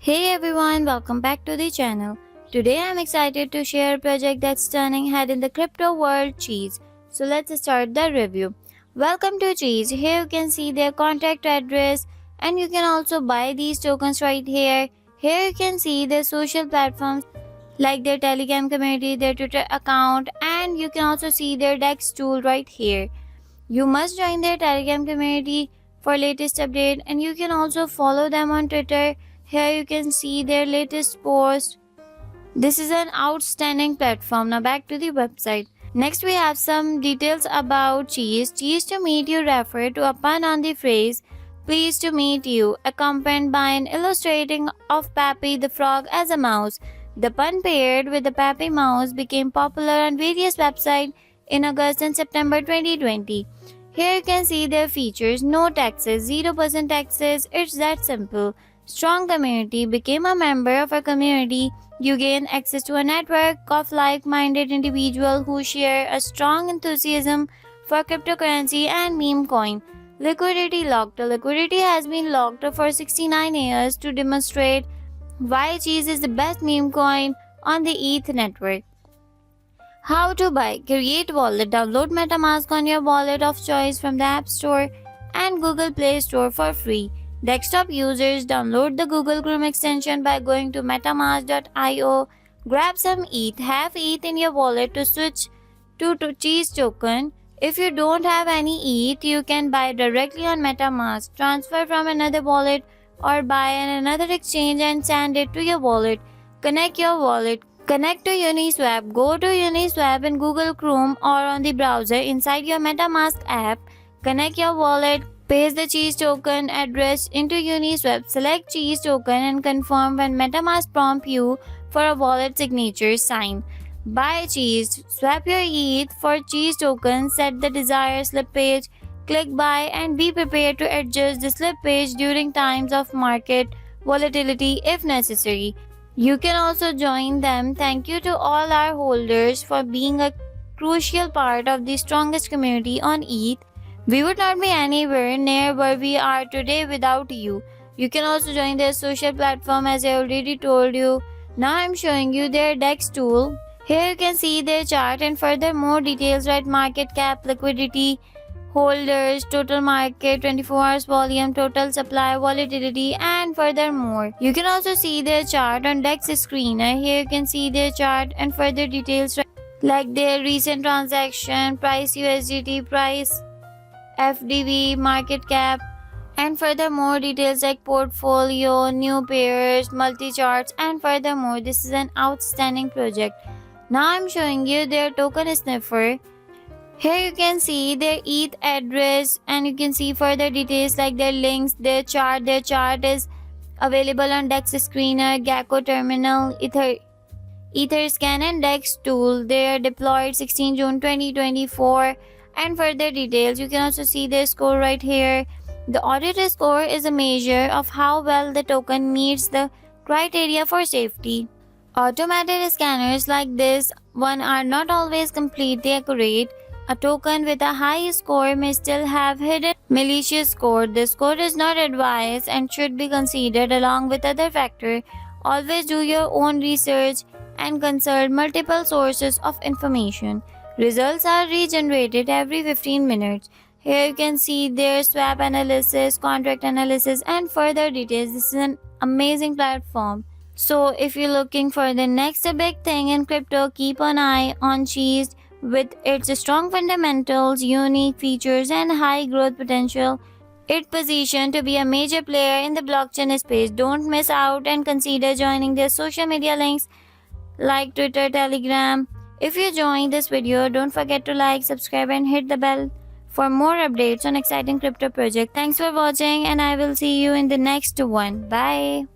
Hey everyone, welcome back to the channel. Today I'm excited to share a project that's turning head in the crypto world, Cheese. So let's start the review. Welcome to Cheese. Here you can see their contact address and you can also buy these tokens right here. Here you can see their social platforms like their Telegram community, their Twitter account, and you can also see their DEX tool right here. You must join their Telegram community for latest update and you can also follow them on Twitter. Here you can see their latest post. This is an outstanding platform. Now back to the website. Next we have some details about Cheese. Cheese to meet you refer to a pun on the phrase pleased to meet you, accompanied by an illustrating of Pappy the frog as a mouse. The pun paired with the Pappy mouse became popular on various websites in August and September 2020. Here you can see their features: no taxes, 0% taxes, it's that simple. Strong community. Became a member of a community, you gain access to a network of like-minded individuals who share a strong enthusiasm for cryptocurrency and meme coin. Liquidity locked. The liquidity has been locked for 69 years to demonstrate why Cheese is the best meme coin on the ETH network. How to buy. Create wallet. Download MetaMask on your wallet of choice from the App Store and Google Play Store for free. Desktop users download the Google Chrome extension by going to metamask.io. Grab some ETH. Have ETH in your wallet to switch to Cheese token. If you don't have any ETH, you can buy directly on MetaMask, transfer from another wallet, or buy on another exchange and send it to your wallet. Connect your wallet. Connect to Uniswap. Go to Uniswap in Google Chrome or on the browser inside your MetaMask app. Connect your wallet. Paste the Cheese token address into Uniswap. Select Cheese token and confirm when MetaMask prompts you for a wallet signature sign. Buy Cheese. Swap your ETH for Cheese token. Set the desired slip page. Click buy and be prepared to adjust the slip page during times of market volatility if necessary. You can also join them. Thank you to all our holders for being a crucial part of the strongest community on ETH. We would not be anywhere near where we are today without you. You can also join their social platform as I already told you. Now I'm showing you their DEX tool. Here you can see their chart and further more details like market cap, liquidity, holders, total market, 24 hours volume, total supply, volatility, and furthermore. You can also see their chart on DEX screener. Here you can see their chart and further details like their recent transaction, price USDT, price FDV, market cap, and furthermore details like portfolio, new pairs, multi-charts, and furthermore. This is an outstanding project. Now I'm showing you their token sniffer. Here you can see their ETH address and you can see further details like their links, their chart. Their chart is available on DEX Screener, Gecko Terminal, Etherscan, and DEX tool. They are deployed 16 June 2024. And further details, you can also see their score right here. The auditor score is a measure of how well the token meets the criteria for safety. Automated scanners like this one are not always completely accurate. A token with a high score may still have hidden malicious score. The score is not advised and should be considered along with other factors. Always do your own research and consult multiple sources of information. Results are regenerated every 15 minutes. Here you can see their swap analysis, contract analysis, and further details. This is an amazing platform. So if you're looking for the next big thing in crypto, keep an eye on Cheese. With its strong fundamentals, unique features, and high growth potential, it's positioned to be a major player in the blockchain space. Don't miss out and consider joining their social media links like Twitter, Telegram. If you joined this video, don't forget to like, subscribe, and hit the bell for more updates on exciting crypto projects. Thanks for watching, and I will see you in the next one. Bye.